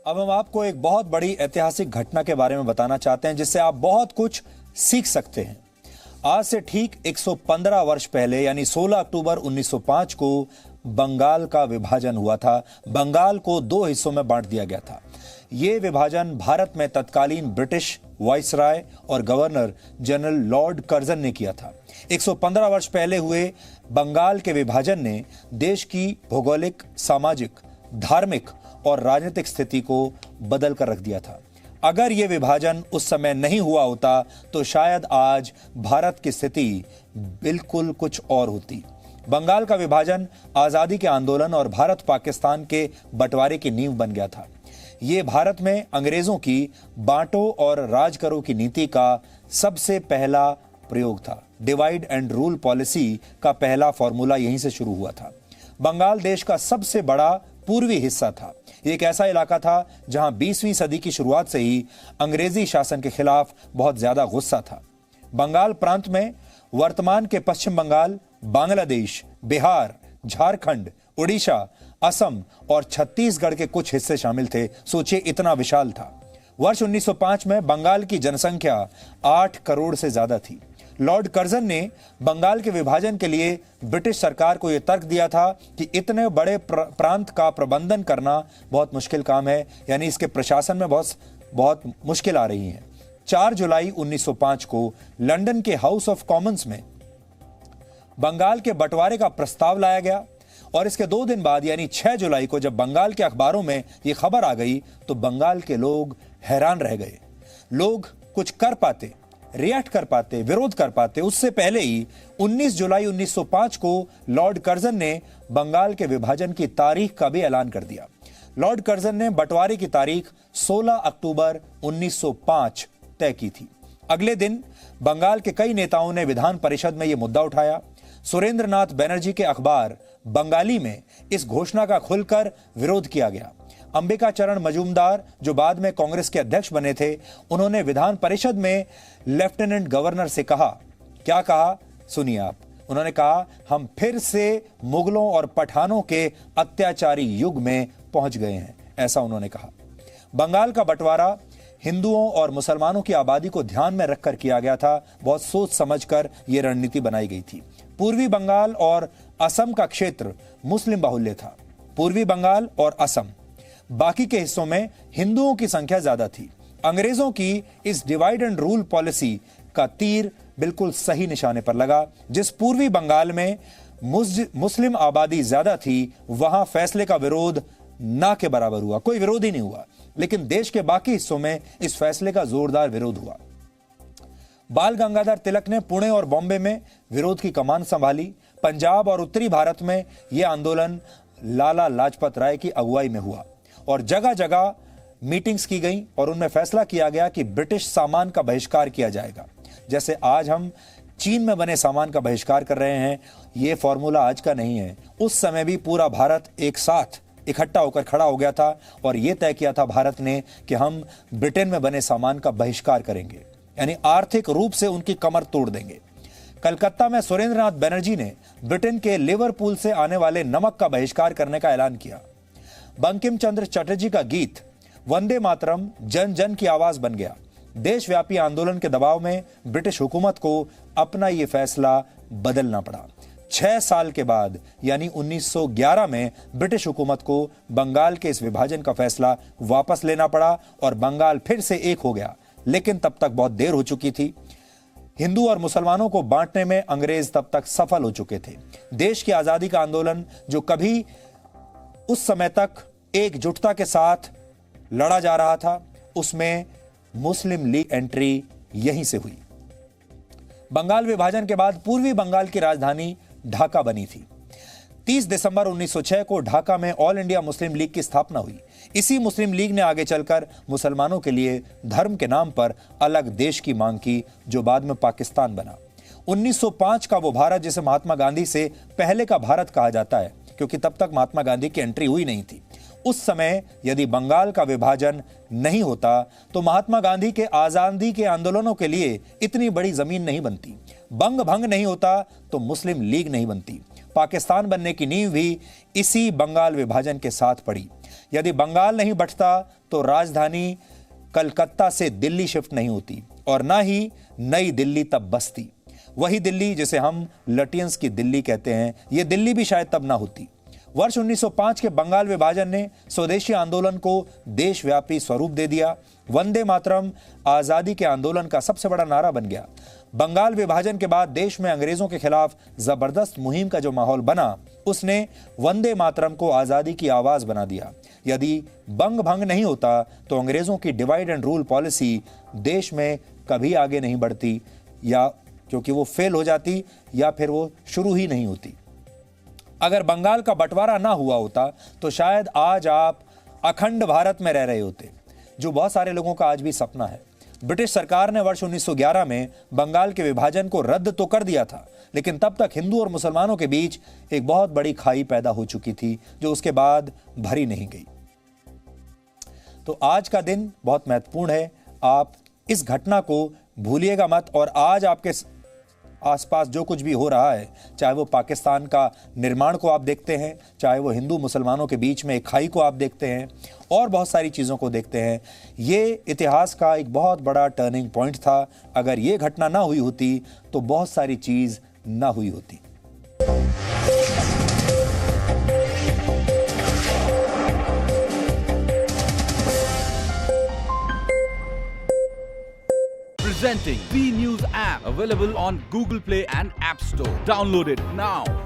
अब हम आपको एक बहुत बड़ी ऐतिहासिक घटना के बारे में बताना चाहते हैं जिससे आप बहुत कुछ सीख सकते हैं। आज से ठीक 115 वर्ष पहले यानी 16 अक्टूबर 1905 को बंगाल का विभाजन हुआ था। बंगाल को दो हिस्सों में बांट दिया गया था। यह विभाजन भारत में तत्कालीन ब्रिटिश वाइसराय और गवर्नर जनरल लॉर्ड कर्जन ने किया था। 115 वर्ष पहले हुए बंगाल के विभाजन ने देश की भौगोलिक, सामाजिक, धार्मिक और राजनीतिक स्थिति को बदल कर रख दिया था। अगर यह विभाजन उस समय नहीं हुआ होता तो शायद आज भारत की स्थिति बिल्कुल कुछ और होती। बंगाल का विभाजन आजादी के आंदोलन और भारत पाकिस्तान के बंटवारे की नींव बन गया था। यह भारत में अंग्रेजों की बांटो और राज करो की नीति का सबसे पहला प्रयोग था। डिवाइड एंड रूल पॉलिसी का पहला फॉर्मूला यहीं से शुरू हुआ था। बंगाल देश का सबसे बड़ा पूर्वी हिस्सा था। एक ऐसा इलाका था जहां 20वीं सदी की शुरुआत से ही अंग्रेजी शासन के खिलाफ बहुत ज्यादा गुस्सा था। बंगाल प्रांत में वर्तमान के पश्चिम बंगाल, बांग्लादेश, बिहार, झारखंड, उड़ीसा, असम और छत्तीसगढ़ के कुछ हिस्से शामिल थे। सोचिए, इतना विशाल था। वर्ष 1905 में बंगाल की जनसंख्या 8 करोड़ से ज्यादा थी। लॉर्ड कर्जन ने बंगाल के विभाजन के लिए ब्रिटिश सरकार को यह तर्क दिया था कि इतने बड़े प्रांत का प्रबंधन करना बहुत मुश्किल काम है, यानी इसके प्रशासन में बहुत मुश्किल आ रही है। 4 जुलाई 1905 को लंदन के हाउस ऑफ कॉमन्स में बंगाल के बंटवारे का प्रस्ताव लाया गया और इसके 2 दिन बाद यानी 6 जुलाई को जब बंगाल के अखबारों में यह खबर आ गई तो बंगाल के लोग हैरान रह गए। लोग कुछ कर पाते, रिएक्ट कर पाते, विरोध कर पाते, उससे पहले ही 19 जुलाई 1905 को लॉर्ड कर्जन ने बंगाल के विभाजन की तारीख का भी ऐलान कर दिया। लॉर्ड कर्जन ने बंटवारे की तारीख 16 अक्टूबर 1905 तय की थी। अगले दिन बंगाल के कई नेताओं ने विधान परिषद में यह मुद्दा उठाया। सुरेंद्र नाथ बनर्जी के अखबार बंगाली में इस घोषणा का खुलकर विरोध किया गया। अंबिका चरण मजूमदार, जो बाद में कांग्रेस के अध्यक्ष बने थे, उन्होंने विधान परिषद में लेफ्टिनेंट गवर्नर से कहा, क्या कहा सुनिए आप। उन्होंने कहा, हम फिर से मुगलों और पठानों के अत्याचारी युग में पहुंच गए हैं, ऐसा उन्होंने कहा। बंगाल का बंटवारा हिंदुओं और मुसलमानों की आबादी को ध्यान में रखकर किया गया था। बहुत सोच समझकर यह रणनीति बनाई गई थी। पूर्वी बंगाल और असम का क्षेत्र मुस्लिम बाहुल्य था। पूर्वी बंगाल और असम, बाकी के हिस्सों में हिंदुओं की संख्या ज्यादा थी। अंग्रेजों की इस डिवाइड एंड रूल पॉलिसी का तीर बिल्कुल सही निशाने पर लगा। जिस पूर्वी बंगाल में मुस्लिम आबादी ज्यादा थी वहां फैसले का विरोध ना के बराबर हुआ, कोई विरोध ही नहीं हुआ। लेकिन देश के बाकी हिस्सों में इस फैसले का जोरदार विरोध हुआ। बाल गंगाधर तिलक ने पुणे और बॉम्बे में विरोध की कमान संभाली। पंजाब और उत्तरी भारत में यह आंदोलन लाला लाजपत राय की अगुवाई में हुआ और जगह जगह मीटिंग्स की गई और उनमें फैसला किया गया कि ब्रिटिश सामान का बहिष्कार किया जाएगा। जैसे आज हम चीन में बने सामान का बहिष्कार कर रहे हैं, यह फॉर्मूला आज का नहीं है। उस समय भी पूरा भारत एक साथ इकट्ठा होकर खड़ा हो गया था और यह तय किया था भारत ने कि हम ब्रिटेन में बने सामान का बहिष्कार करेंगे, यानी आर्थिक रूप से उनकी कमर तोड़ देंगे। कलकत्ता में सुरेंद्र नाथ बनर्जी ने ब्रिटेन के लिवरपूल से आने वाले नमक का बहिष्कार करने का ऐलान किया। बंकिम चंद्र चटर्जी का गीत वंदे मातरम जन जन की आवाज बन गया। देशव्यापी आंदोलन के दबाव में ब्रिटिश हुकूमत को अपना यह फैसला बदलना पड़ा। 6 साल के बाद यानी 1911 में ब्रिटिश हुकूमत को बंगाल के इस विभाजन का फैसला वापस लेना पड़ा और बंगाल फिर से एक हो गया। लेकिन तब तक बहुत देर हो चुकी थी। हिंदू और मुसलमानों को बांटने में अंग्रेज तब तक सफल हो चुके थे। देश की आजादी का आंदोलन जो कभी उस समय तक एकजुटता के साथ लड़ा जा रहा था, उसमें मुस्लिम लीग एंट्री यहीं से हुई। बंगाल विभाजन के बाद पूर्वी बंगाल की राजधानी ढाका बनी थी। 30 दिसंबर 1906 को ढाका में ऑल इंडिया मुस्लिम लीग की स्थापना हुई। इसी मुस्लिम लीग ने आगे चलकर मुसलमानों के लिए धर्म के नाम पर अलग देश की मांग की, जो बाद में पाकिस्तान बना। 1905 का वो भारत जिसे महात्मा गांधी से पहले का भारत कहा जाता है, क्योंकि तब तक महात्मा गांधी की एंट्री हुई नहीं थी। उस समय यदि बंगाल का विभाजन नहीं होता तो महात्मा गांधी के आजादी के आंदोलनों के लिए इतनी बड़ी जमीन नहीं बनती। बंग भंग नहीं होता तो मुस्लिम लीग नहीं बनती। पाकिस्तान बनने की नींव भी इसी बंगाल विभाजन के साथ पड़ी। यदि बंगाल नहीं बंटता तो राजधानी कलकत्ता से दिल्ली शिफ्ट नहीं होती और ना ही नई दिल्ली तब बसती। वही दिल्ली जिसे हम लटियंस की दिल्ली कहते हैं, यह दिल्ली भी शायद तब ना होती। वर्ष 1905 के बंगाल विभाजन ने स्वदेशी आंदोलन को देशव्यापी स्वरूप दे दिया। वंदे मातरम आजादी के आंदोलन का सबसे बड़ा नारा बन गया। बंगाल विभाजन के बाद देश में अंग्रेजों के खिलाफ जबरदस्त मुहिम का जो माहौल बना, उसने वंदे मातरम को आजादी की आवाज बना दिया। यदि बंग भंग नहीं होता तो अंग्रेजों की डिवाइड एंड रूल पॉलिसी देश में कभी आगे नहीं बढ़ती, या क्योंकि वो फेल हो जाती या फिर वो शुरू ही नहीं होती। अगर बंगाल का बंटवारा ना हुआ होता तो शायद आज आप अखंड भारत में रह रहे होते, जो बहुत सारे लोगों का आज भी सपना है। ब्रिटिश सरकार ने वर्ष 1911 में बंगाल के विभाजन को रद्द तो कर दिया था, लेकिन तब तक हिंदू और मुसलमानों के बीच एक बहुत बड़ी खाई पैदा हो चुकी थी, जो उसके बाद भरी नहीं गई। तो आज का दिन बहुत महत्वपूर्ण है। आप इस घटना को भूलिएगा मत, और आज आपके आसपास जो कुछ भी हो रहा है, चाहे वो पाकिस्तान का निर्माण को आप देखते हैं, चाहे वो हिंदू मुसलमानों के बीच में एक खाई को आप देखते हैं, और बहुत सारी चीज़ों को देखते हैं, ये इतिहास का एक बहुत बड़ा टर्निंग पॉइंट था। अगर ये घटना ना हुई होती तो बहुत सारी चीज़ ना हुई होती। Presenting B News app, available on Google Play and App Store. Download it now.